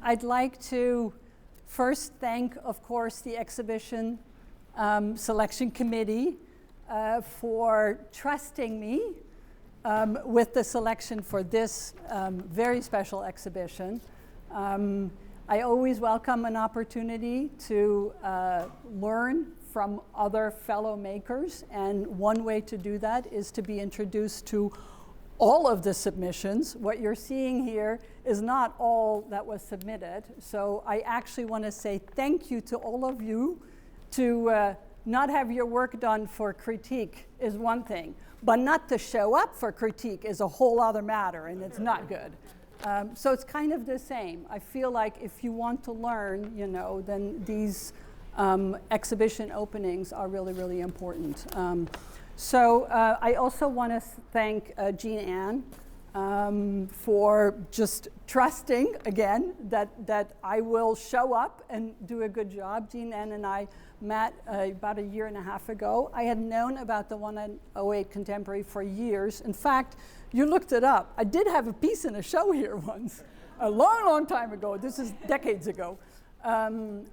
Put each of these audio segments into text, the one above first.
I'd like to first thank, of course, the exhibition selection committee for trusting me with the selection for this very special exhibition. I always welcome an opportunity to learn from other fellow makers, and one way to do that is to be introduced to all of the submissions. What you're seeing here is not all that was submitted, so I actually want to say thank you to all of you. To not have your work done for critique is one thing, but not to show up for critique is a whole other matter, and it's not good. So it's kind of the same. I feel like if you want to learn, then these exhibition openings are really, really important. So I also want to thank Jean Ann for just trusting, again, that I will show up and do a good job. Jean Ann and I met about a year and a half ago. I had known about the 108 Contemporary for years. In fact, you looked it up. I did have a piece in a show here once, a long, long time ago. This is decades ago.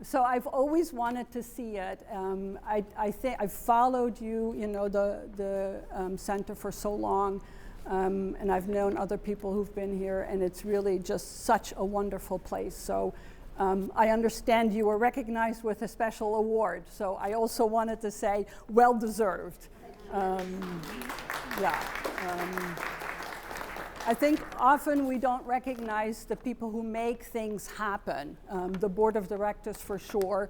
So I've always wanted to see it. I think I've followed you, the center for so long, and I've known other people who've been here, and it's really just such a wonderful place. So I understand you were recognized with a special award. So I also wanted to say, well deserved. I think often we don't recognize the people who make things happen. The board of directors for sure,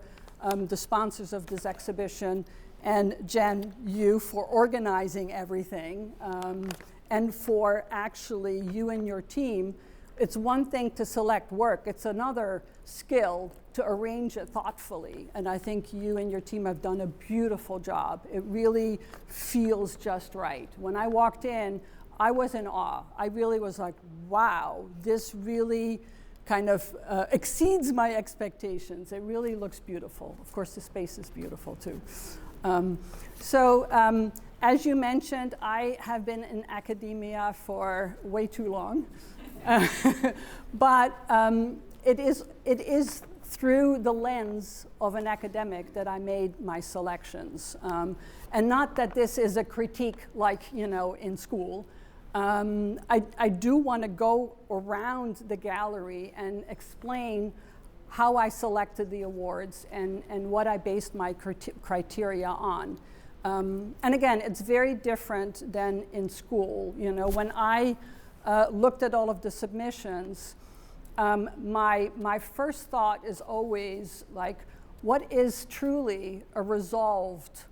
the sponsors of this exhibition, and Jen, you for organizing everything, and for actually you and your team. It's one thing to select work, it's another skill to arrange it thoughtfully. And I think you and your team have done a beautiful job. It really feels just right. When I walked in, I was in awe. I really was like, wow, this really kind of exceeds my expectations. It really looks beautiful. Of course, the space is beautiful too. As you mentioned, I have been in academia for way too long. But it is through the lens of an academic that I made my selections. And not that this is a critique like, in school. I do want to go around the gallery and explain how I selected the awards and what I based my criteria on. And again, it's very different than in school. When I looked at all of the submissions, my first thought is always like, what is truly a resolved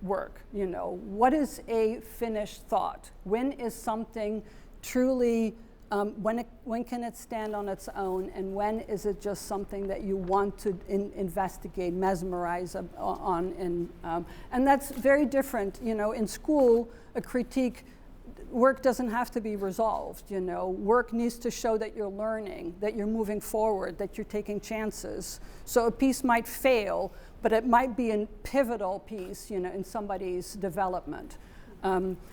work? What is a finished thought? When is something truly, when can it stand on its own, and when is it just something that you want to investigate, mesmerize on? And that's very different. In school, a critique, work doesn't have to be resolved. Work needs to show that you're learning, that you're moving forward, that you're taking chances. So a piece might fail, but it might be a pivotal piece, in somebody's development.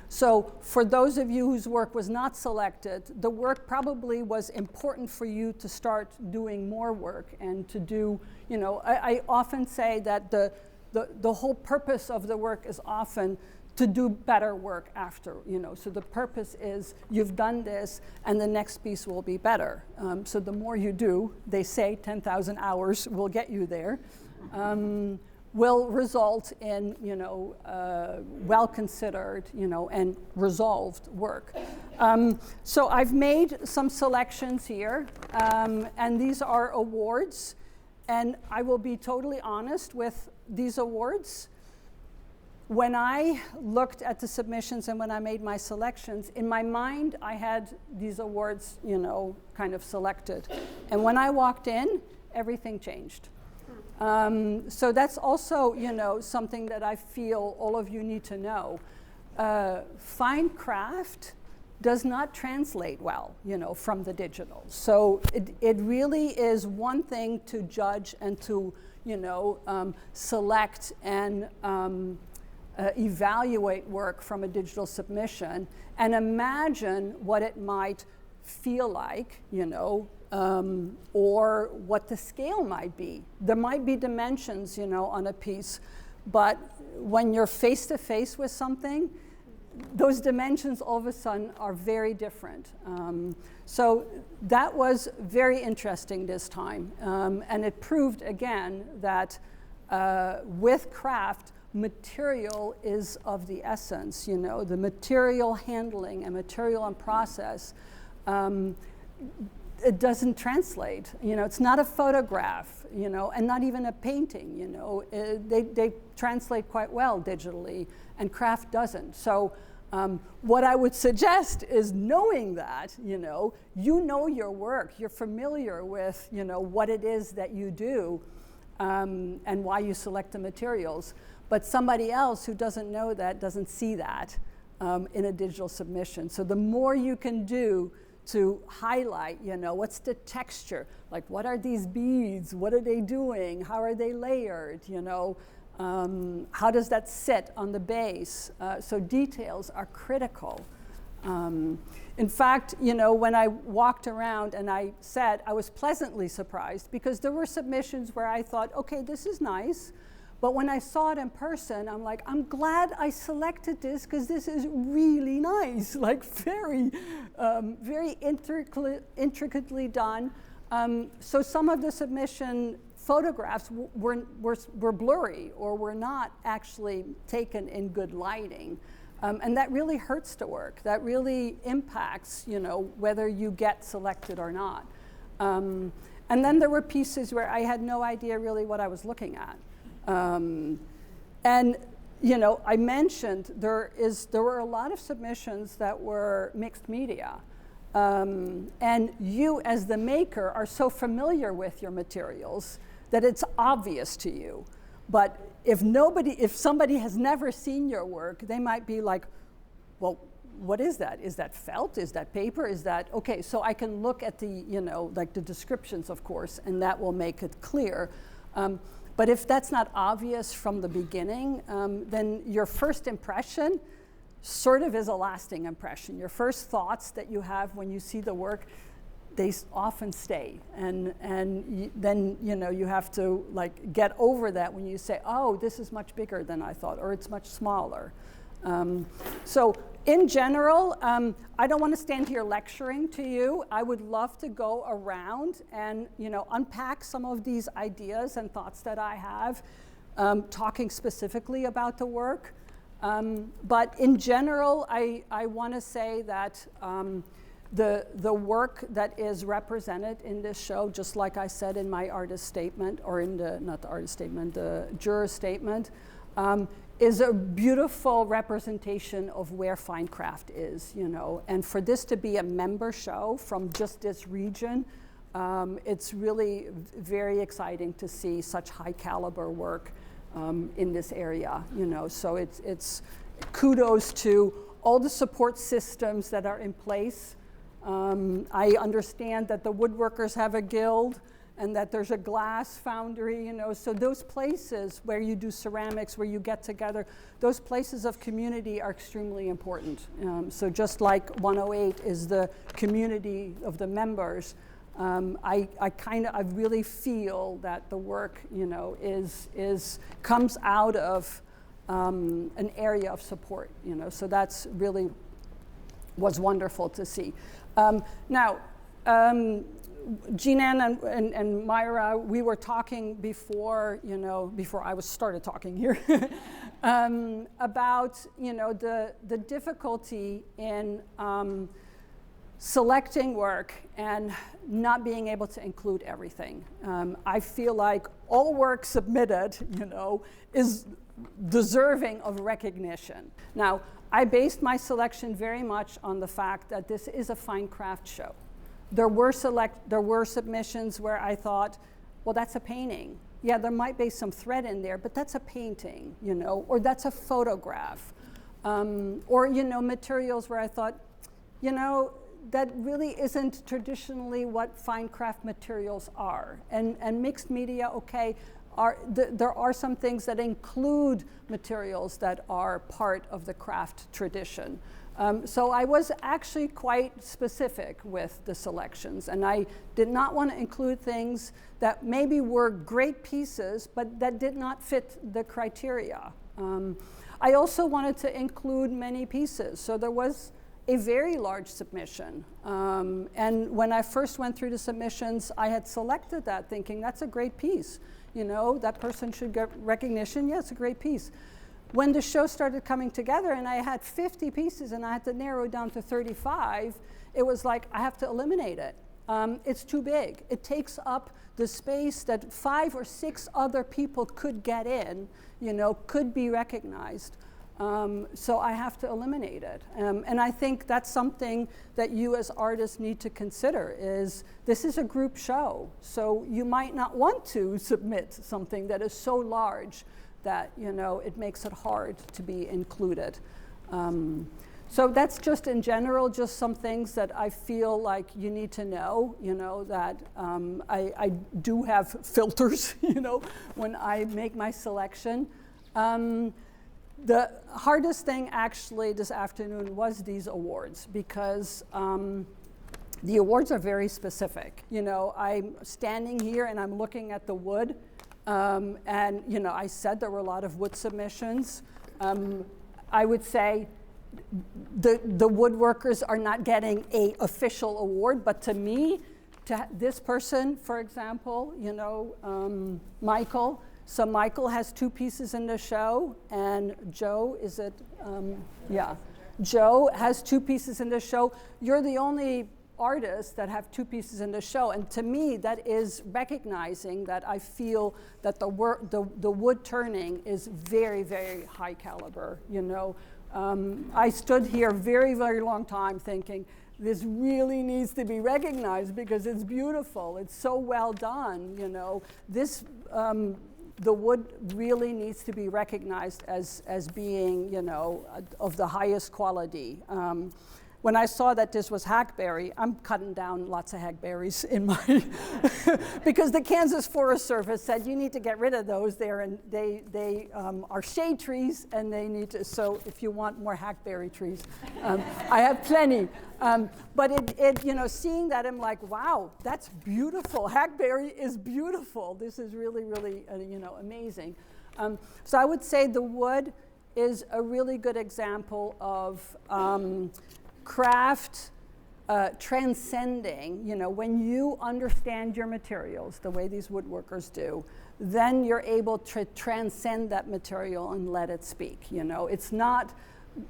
So for those of you whose work was not selected, the work probably was important for you to start doing more work and to do, I often say that the whole purpose of the work is often to do better work after, So the purpose is you've done this and the next piece will be better. So the more you do, they say 10,000 hours will get you there. Will result in, well-considered, and resolved work. So I've made some selections here, and these are awards, and I will be totally honest with these awards. When I looked at the submissions and when I made my selections, in my mind, I had these awards, kind of selected. And when I walked in, everything changed. So that's also, something that I feel all of you need to know. Fine craft does not translate well, from the digital. So it really is one thing to judge and to, select and evaluate work from a digital submission and imagine what it might feel like, or what the scale might be. There might be dimensions, you know, on a piece, but when you're face to face with something, those dimensions all of a sudden are very different. So that was very interesting this time. And it proved again that with craft, material is of the essence, you know, the material handling and material and process. It doesn't translate, you know, it's not a photograph, you know, and not even a painting, you know. They translate quite well digitally, and craft doesn't. So what I would suggest is knowing that, you know your work, you're familiar with, you know, what it is that you do and why you select the materials. But somebody else who doesn't know that doesn't see that in a digital submission. So the more you can do to highlight, you know, what's the texture? Like, what are these beads? What are they doing? How are they layered? You know, how does that sit on the base? So details are critical. In fact, you know, when I walked around and I said, I was pleasantly surprised because there were submissions where I thought, okay, this is nice. But when I saw it in person, I'm like, I'm glad I selected this because this is really nice, like very intricately done. So some of the submission photographs were blurry or were not actually taken in good lighting. And that really hurts the work. That really impacts, you know, whether you get selected or not. And then there were pieces where I had no idea really what I was looking at. And, you know, I mentioned there were a lot of submissions that were mixed media. And you, as the maker, are so familiar with your materials that it's obvious to you. But if somebody has never seen your work, they might be like, well, what is that? Is that felt? Is that paper? Is that, okay, so I can look at the, you know, like the descriptions, of course, and that will make it clear. But if that's not obvious from the beginning, then your first impression sort of is a lasting impression. Your first thoughts that you have when you see the work, they often stay. And then, you know, you have to like get over that when you say, oh, this is much bigger than I thought, or it's much smaller. So in general, I don't want to stand here lecturing to you. I would love to go around and, you know, unpack some of these ideas and thoughts that I have, talking specifically about the work. But in general, I want to say that the work that is represented in this show, just like I said in my artist statement, or in the, not the artist statement, the juror statement, is a beautiful representation of where fine craft is, you know. And for this to be a member show from just this region, it's really very exciting to see such high caliber work in this area, you know. So it's kudos to all the support systems that are in place. I understand that the woodworkers have a guild and that there's a glass foundry, you know, so those places where you do ceramics, where you get together, those places of community are extremely important. So just like 108 is the community of the members, I really feel that the work, you know, comes out of an area of support, you know, so that's really was wonderful to see. Now, Jean-Anne and Myra, we were talking before, you know, before I started talking here, about, you know, the difficulty in selecting work and not being able to include everything. I feel like all work submitted, you know, is deserving of recognition. Now, I based my selection very much on the fact that this is a fine craft show. There were submissions where I thought, well, that's a painting. Yeah, there might be some thread in there, but that's a painting, you know, or that's a photograph. Or, you know, materials where I thought, you know, that really isn't traditionally what fine craft materials are. And mixed media, okay, there are some things that include materials that are part of the craft tradition. So I was actually quite specific with the selections, and I did not want to include things that maybe were great pieces, but that did not fit the criteria. I also wanted to include many pieces, so there was a very large submission. And when I first went through the submissions, I had selected that thinking, that's a great piece. You know, that person should get recognition. Yeah, it's a great piece. When the show started coming together and I had 50 pieces and I had to narrow it down to 35, it was like, I have to eliminate it. It's too big. It takes up the space that 5 or 6 other people could get in, you know, could be recognized. So I have to eliminate it. And I think that's something that you as artists need to consider is this is a group show. So you might not want to submit something that is so large that, you know, it makes it hard to be included. So that's just in general, just some things that I feel like you need to know, you know, that I do have filters, you know, when I make my selection. The hardest thing actually this afternoon was these awards because the awards are very specific. You know, I'm standing here and I'm looking at the wood and, you know, I said there were a lot of wood submissions. I would say the woodworkers are not getting an official award, but to me, this person, for example, you know, Michael. So Michael has 2 pieces in the show, and Joe, is it? Yeah, Joe has 2 pieces in the show. You're the only artists that have 2 pieces in the show, and to me, that is recognizing that I feel that the wood turning is very, very high caliber. You know, I stood here very, very long time thinking, this really needs to be recognized because it's beautiful. It's so well done. You know, this. The wood really needs to be recognized as being, you know, of the highest quality. When I saw that this was hackberry, I'm cutting down lots of hackberries in my, because the Kansas Forest Service said you need to get rid of those there, and they are shade trees, and they need to, so if you want more hackberry trees, I have plenty. But it, you know, seeing that, I'm like, wow, that's beautiful. Hackberry is beautiful. This is really, really, you know, amazing. So I would say the wood is a really good example of craft transcending. You know, when you understand your materials the way these woodworkers do, then you're able to transcend that material and let it speak. You know, it's not,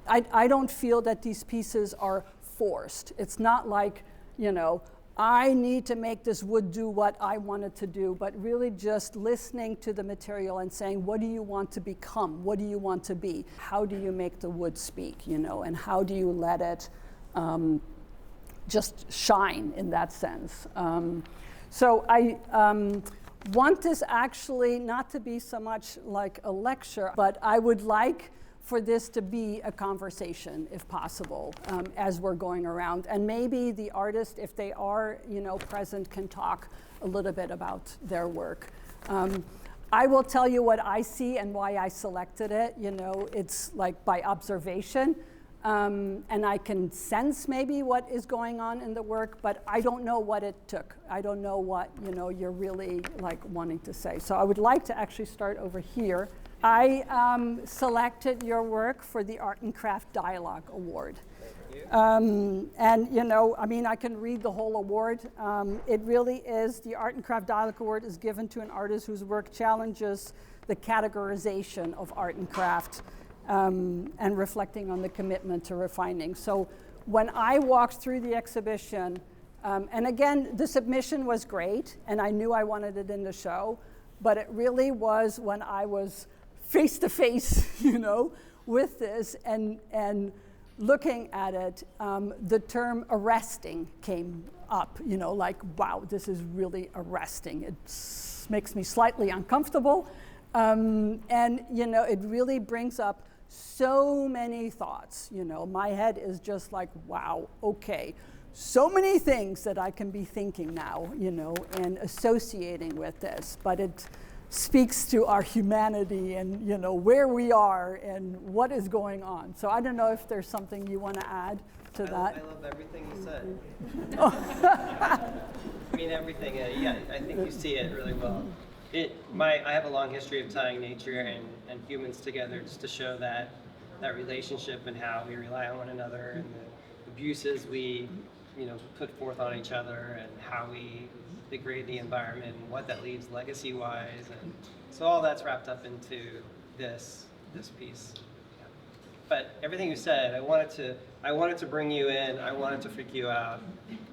I don't feel that these pieces are forced. It's not like, you know, I need to make this wood do what I want it to do, but really just listening to the material and saying, what do you want to become? What do you want to be? How do you make the wood speak, you know, and how do you let it just shine in that sense? So I want this actually not to be so much like a lecture, but I would like for this to be a conversation, if possible, as we're going around. And maybe the artist, if they are, you know, present, can talk a little bit about their work. I will tell you what I see and why I selected it. You know, it's like by observation. And I can sense maybe what is going on in the work, but I don't know what it took. I don't know what, you know, you're really like wanting to say. So I would like to actually start over here. I selected your work for the Art and Craft Dialogue Award. And, you know, I mean, I can read the whole award. It really is, the Art and Craft Dialogue Award is given to an artist whose work challenges the categorization of art and craft and reflecting on the commitment to refining. So when I walked through the exhibition, and again, the submission was great, and I knew I wanted it in the show, but it really was when I was face to face, you know, with this and looking at it, the term arresting came up, you know, like, wow, this is really arresting. It makes me slightly uncomfortable. And, you know, it really brings up so many thoughts, you know. My head is just like, wow, okay. So many things that I can be thinking now, you know, and associating with this. But it, speaks to our humanity and, you know, where we are and what is going on. So I don't know if there's something you want to add to that. I love everything you said. I mean, everything. Yeah, I think you see it really well. I have a long history of tying nature and humans together just to show that relationship and how we rely on one another and the abuses we, you know, put forth on each other and how we degrade the environment and what that leaves legacy-wise, and so all that's wrapped up into this piece. Yeah. But everything you said, I wanted to bring you in. I wanted to freak you out.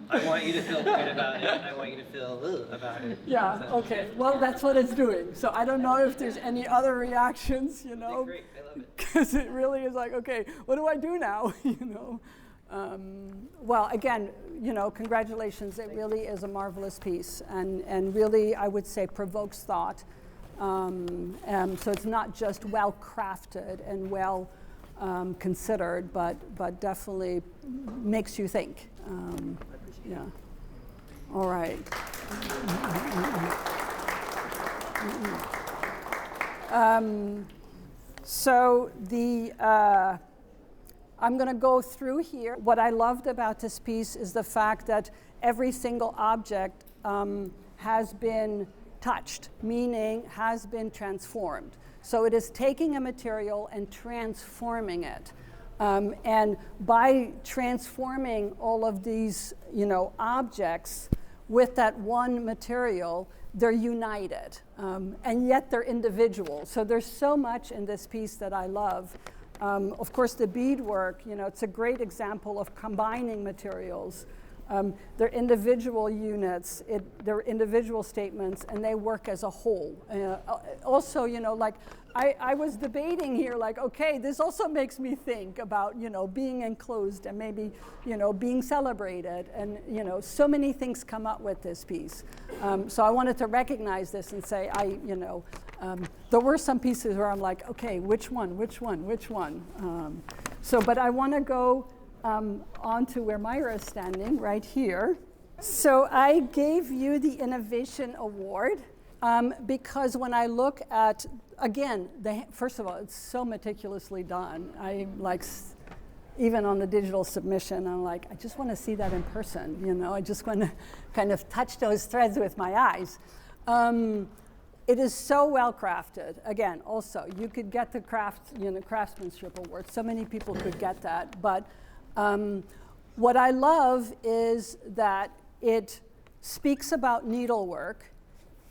I want you to feel good about it. I want you to feel about it. Yeah. So. Okay. Well, that's what it's doing. So I don't know if there's any other reactions. You know. Great. I love it. Because it really is like, okay, what do I do now? You know. Well, again, you know, congratulations. It really is a marvelous piece, and really, I would say, provokes thought. So it's not just well crafted and well considered, but definitely makes you think. Yeah. All right. So I'm going to go through here. What I loved about this piece is the fact that every single object has been touched, meaning has been transformed. So it is taking a material and transforming it. And by transforming all of these, you know, objects with that one material, they're united, and yet they're individual. So there's so much in this piece that I love. Of course, the beadwork, you know, it's a great example of combining materials. They're individual units, they're individual statements, and they work as a whole. Also, you know, like I was debating here, like, okay, this also makes me think about, you know, being enclosed and maybe, you know, being celebrated, and, you know, so many things come up with this piece. So I wanted to recognize this and say, there were some pieces where I'm like, okay, which one? But I want to go on to where Myra is standing, right here. So I gave you the Innovation Award because when I look at, again, first of all, it's so meticulously done. I like, even on the digital submission, I'm like, I just want to see that in person, you know? I just want to kind of touch those threads with my eyes. It is so well crafted. Again, also, you could get the Craftsmanship Award. So many people could get that. But what I love is that it speaks about needlework.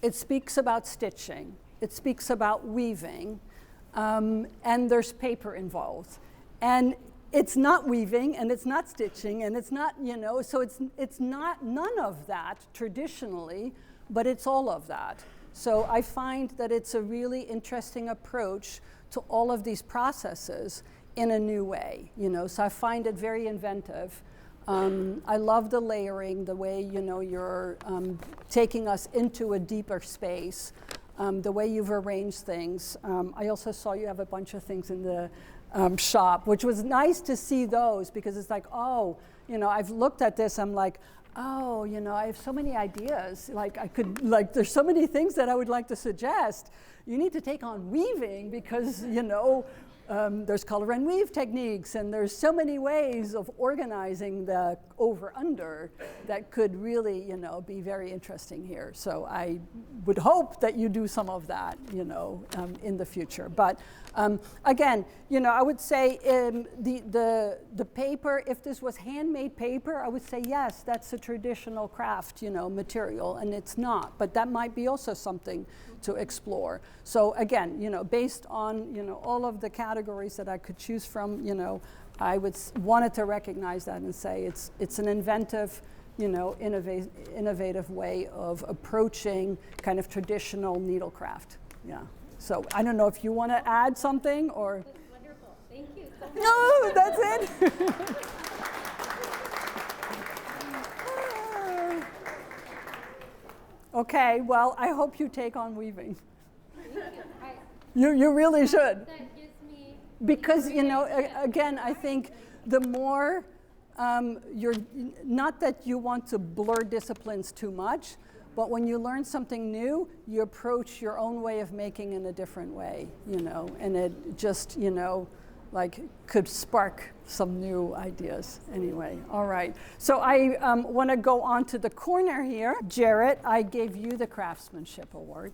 It speaks about stitching. It speaks about weaving. And there's paper involved. And it's not weaving, and it's not stitching, and it's not, you know, so it's not none of that traditionally, but it's all of that. So I find that it's a really interesting approach to all of these processes in a new way, you know, so I find it very inventive. I love the layering, the way, you know, you're taking us into a deeper space, the way you've arranged things. I also saw you have a bunch of things in the shop, which was nice to see those, because it's like, oh, you know, I've looked at this, I'm like, oh, you know, I have so many ideas. Like there's so many things that I would like to suggest. You need to take on weaving because, you know, there's color and weave techniques, and there's so many ways of organizing the over-under that could really, you know, be very interesting here. So I would hope that you do some of that, you know, in the future. But again, you know, I would say the paper, if this was handmade paper, I would say yes, that's a traditional craft, you know, material, and it's not. But that might be also something to explore. So again, you know, based on, you know, all of the categories that I could choose from, you know, I wanted to recognize that and say it's an inventive, you know, innovative way of approaching kind of traditional needlecraft. Yeah. So I don't know if you want to add something or. That's wonderful. Thank you so much. No, that's it. Okay, well, I hope you take on weaving. You really should. That gives me. Because, you know, again, I think the more you're, not that you want to blur disciplines too much, but when you learn something new, you approach your own way of making in a different way, you know, and it just, you know, like could spark some new ideas. Anyway, all right. So I want to go on to the corner here. Jarrett, I gave you the Craftsmanship Award.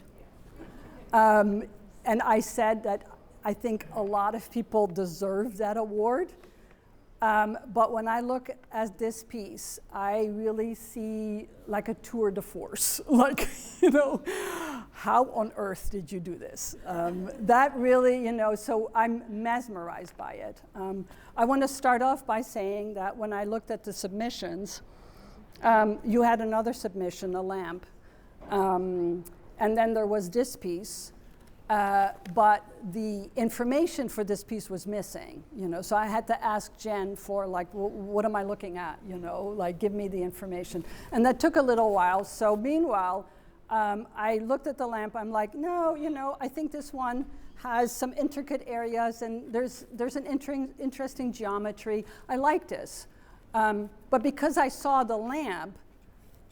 And I said that I think a lot of people deserve that award. But when I look at this piece, I really see like a tour de force. Like, you know, how on earth did you do this? That really, you know, so I'm mesmerized by it. I want to start off by saying that when I looked at the submissions, you had another submission, a lamp. And then there was this piece. But the information for this piece was missing, you know, so I had to ask Jen for like, what am I looking at, you know, like give me the information. And that took a little while. So meanwhile, I looked at the lamp, I'm like, no, you know, I think this one has some intricate areas and there's an interesting geometry. I like this. But because I saw the lamp,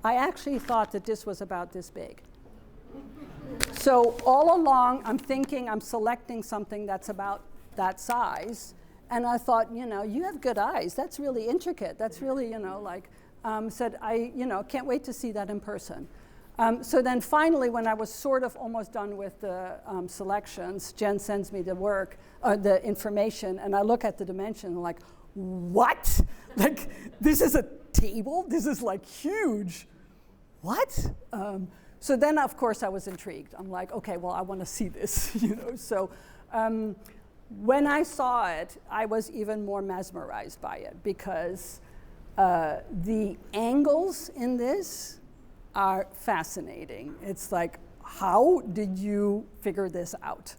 I actually thought that this was about this big. So all along, I'm thinking I'm selecting something that's about that size. And I thought, you know, you have good eyes. That's really intricate. That's really, you know, like, said, you know, can't wait to see that in person. So then finally, when I was sort of almost done with the selections, Jen sends me the work, the information, and I look at the dimension and I'm like, what? Like, this is a table? This is like huge. What? So then, of course, I was intrigued. I'm like, okay, well, I want to see this, you know. So when I saw it, I was even more mesmerized by it because the angles in this are fascinating. It's like, how did you figure this out?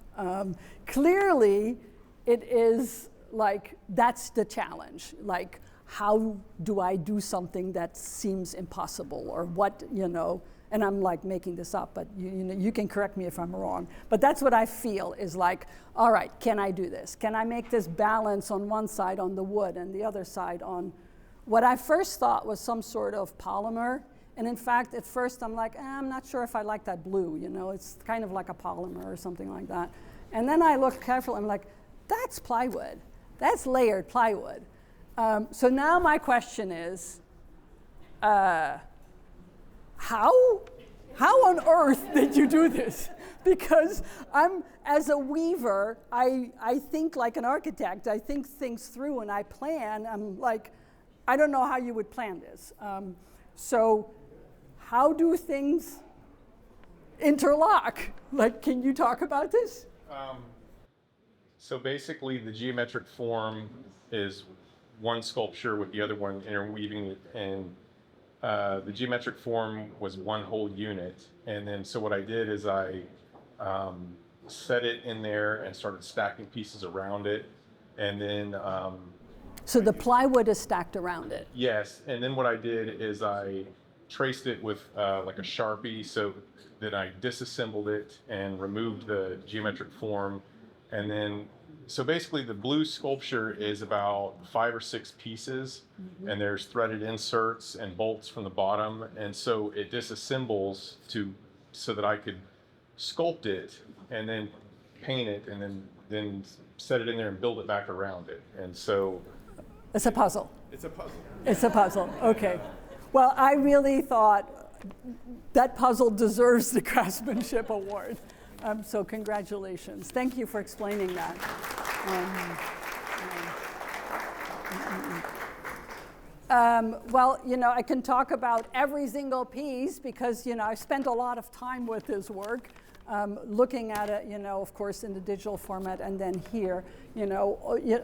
Clearly, it is like, that's the challenge. Like, how do I do something that seems impossible or what, you know, and I'm like making this up, but you know, you can correct me if I'm wrong. But that's what I feel is like, all right, can I do this? Can I make this balance on one side on the wood and the other side on what I first thought was some sort of polymer. And in fact, at first I'm like, I'm not sure if I like that blue, you know, it's kind of like a polymer or something like that. And then I look carefully, I'm like, that's plywood. That's layered plywood. So now my question is, how on earth did you do this? Because as a weaver, I think like an architect. I think things through and I plan. I'm like, I don't know how you would plan this. So how do things interlock? Like, can you talk about this? So basically the geometric form is one sculpture with the other one interweaving it, and the geometric form was one whole unit. And then so what I did is I set it in there and started stacking pieces around it. And then so the plywood is stacked around it? Yes. And then what I did is I traced it with like a Sharpie, so that I disassembled it and removed the geometric form. And then, so basically the blue sculpture is about 5 or 6 pieces, and there's threaded inserts and bolts from the bottom. And so it disassembles so that I could sculpt it and then paint it and then set it in there and build it back around it. And so it's a puzzle. It's a puzzle. It's a puzzle. Okay. Well, I really thought that puzzle deserves the Craftsmanship Award. So congratulations. Thank you for explaining that. Well, you know, I can talk about every single piece because, you know, I've spent a lot of time with this work, looking at it, you know, of course, in the digital format and then here. You know,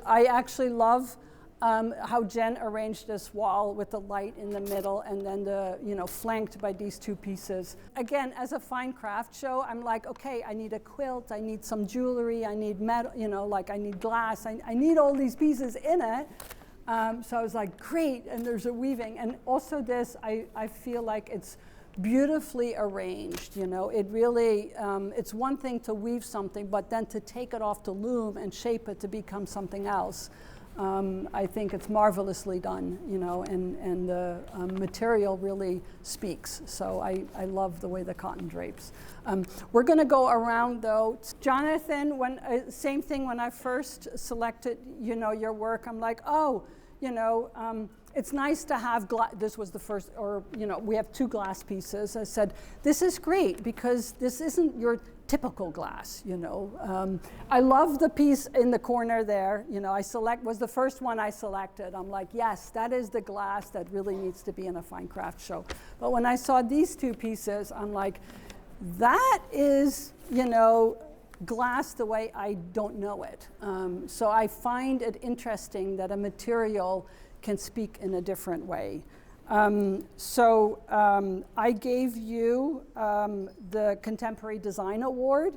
I actually love how Jen arranged this wall with the light in the middle and then the, you know, flanked by these 2 pieces. Again, as a fine craft show, I'm like, okay, I need a quilt, I need some jewelry, I need metal, you know, like I need glass, I need all these pieces in it. So I was like, great, and there's a weaving. And also this, I feel like it's beautifully arranged, you know. It really, it's one thing to weave something, but then to take it off the loom and shape it to become something else. I think it's marvelously done, you know, and the material really speaks. So I love the way the cotton drapes. We're going to go around though. Jonathan, same thing when I first selected, you know, your work. I'm like, oh, you know, it's nice to have glass. This was the first, or, you know, we have 2 glass pieces. I said, this is great because this isn't your typical glass, you know. I love the piece in the corner there, you know, was the first one I selected. I'm like, yes, that is the glass that really needs to be in a fine craft show. But when I saw these 2 pieces, I'm like, that is, you know, glass the way I don't know it. So I find it interesting that a material can speak in a different way. I gave you the Contemporary Design Award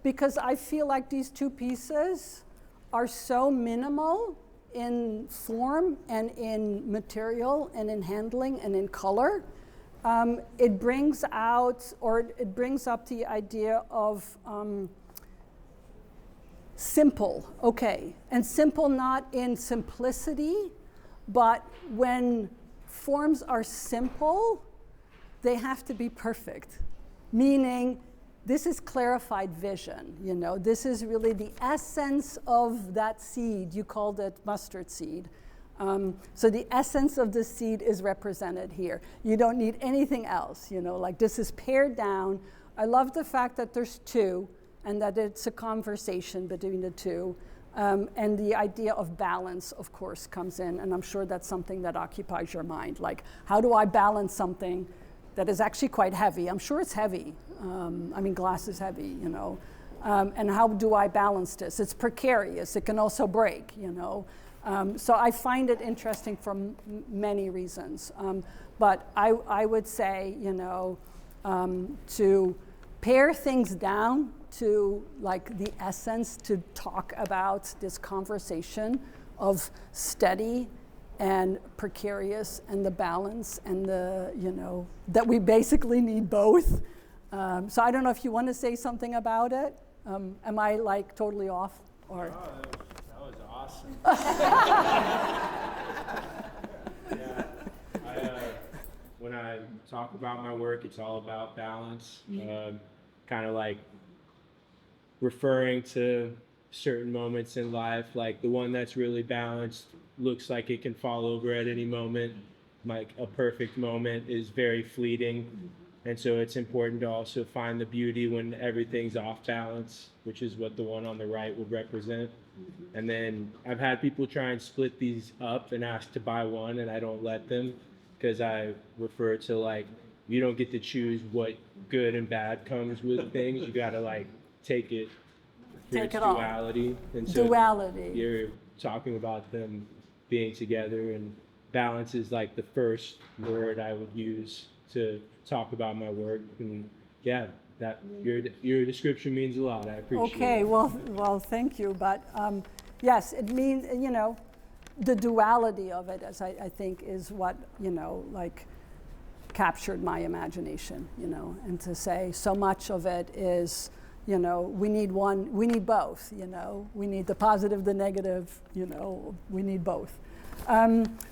because I feel like these 2 pieces are so minimal in form and in material and in handling and in color. It brings out, or it brings up the idea of simple, okay, and simple not in simplicity, but when forms are simple, they have to be perfect, meaning this is clarified vision, you know, this is really the essence of that seed. You called it mustard seed. So the essence of the seed is represented here. You don't need anything else, you know, like this is pared down. I love the fact that there's 2 and that it's a conversation between the 2. And the idea of balance, of course, comes in, and I'm sure that's something that occupies your mind. Like, how do I balance something that is actually quite heavy? I'm sure it's heavy. I mean, glass is heavy, you know. And how do I balance this? It's precarious. It can also break, you know. So I find it interesting for many reasons. But I would say, you know, to pare things down to like the essence, to talk about this conversation of steady and precarious and the balance and the, you know, that we basically need both. So I don't know if you want to say something about it. Am I like totally off? Or? Oh, that was awesome. Yeah, when I talk about my work, it's all about balance. Kind of like referring to certain moments in life, like the one that's really balanced looks like it can fall over at any moment. Like a perfect moment is very fleeting. And so it's important to also find the beauty when everything's off balance, which is what the one on the right would represent. And then I've had people try and split these up and ask to buy one, and I don't let them, because I refer to like, you don't get to choose what good and bad comes with things. You gotta like take it for its duality. And so duality. You're talking about them being together, and balance is like the first word I would use to talk about my work. And yeah, that your description means a lot. I appreciate it. Okay, well, thank you. But yes, it means, you know, the duality of it, as I think, is what, you know, like captured my imagination, you know, and to say so much of it is, you know, we need both, you know, we need the positive, the negative, you know, we need both.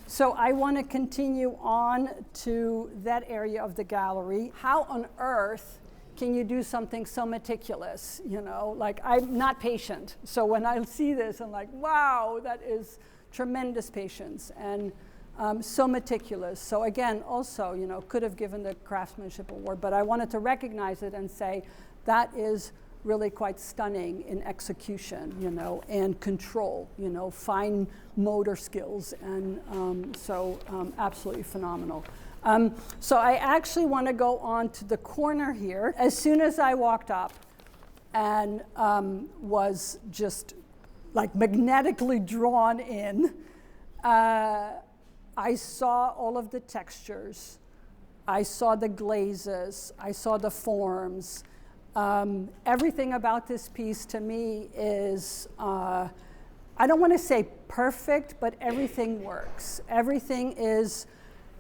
So I want to continue on to that area of the gallery. How on earth can you do something so meticulous? You know, like, I'm not patient. So when I see this, I'm like, wow, that is tremendous patience and so meticulous. So again, also, you know, could have given the Craftsmanship Award, but I wanted to recognize it and say that is really quite stunning in execution, you know, and control, you know, fine motor skills, and so absolutely phenomenal. So I actually want to go on to the corner here. As soon as I walked up and was just like magnetically drawn in, I saw all of the textures, I saw the glazes, I saw the forms. Everything about this piece to me is, I don't want to say perfect, but everything works. Everything is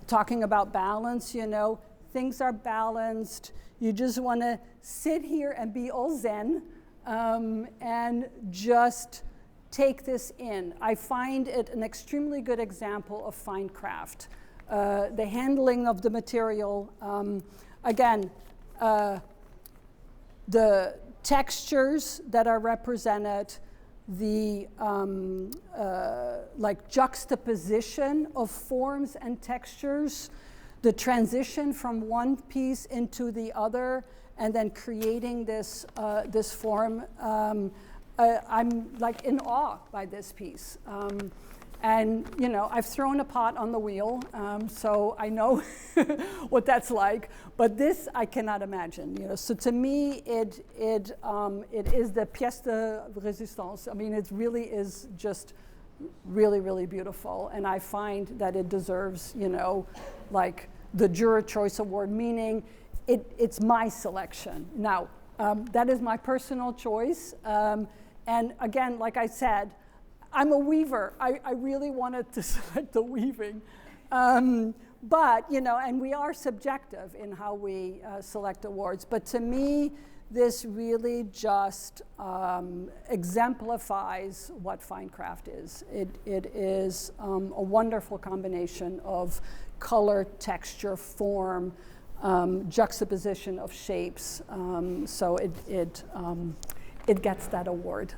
talking about balance, you know, things are balanced. You just want to sit here and be all zen and just take this in. I find it an extremely good example of fine craft. The handling of the material, again, the textures that are represented, the like juxtaposition of forms and textures, the transition from one piece into the other, and then creating this this form. I'm like in awe by this piece. And you know, I've thrown a pot on the wheel, so I know what that's like. But this I cannot imagine. You know, so to me, it is the pièce de résistance. I mean, it really is just really, really beautiful, and I find that it deserves, you know, like the Juror Choice Award. Meaning, it's my selection. Now, that is my personal choice, and again, like I said, I'm a weaver. I really wanted to select the weaving. But, you know, and we are subjective in how we select awards. But to me, this really just exemplifies what fine craft is. It is a wonderful combination of color, texture, form, juxtaposition of shapes. So it gets that award.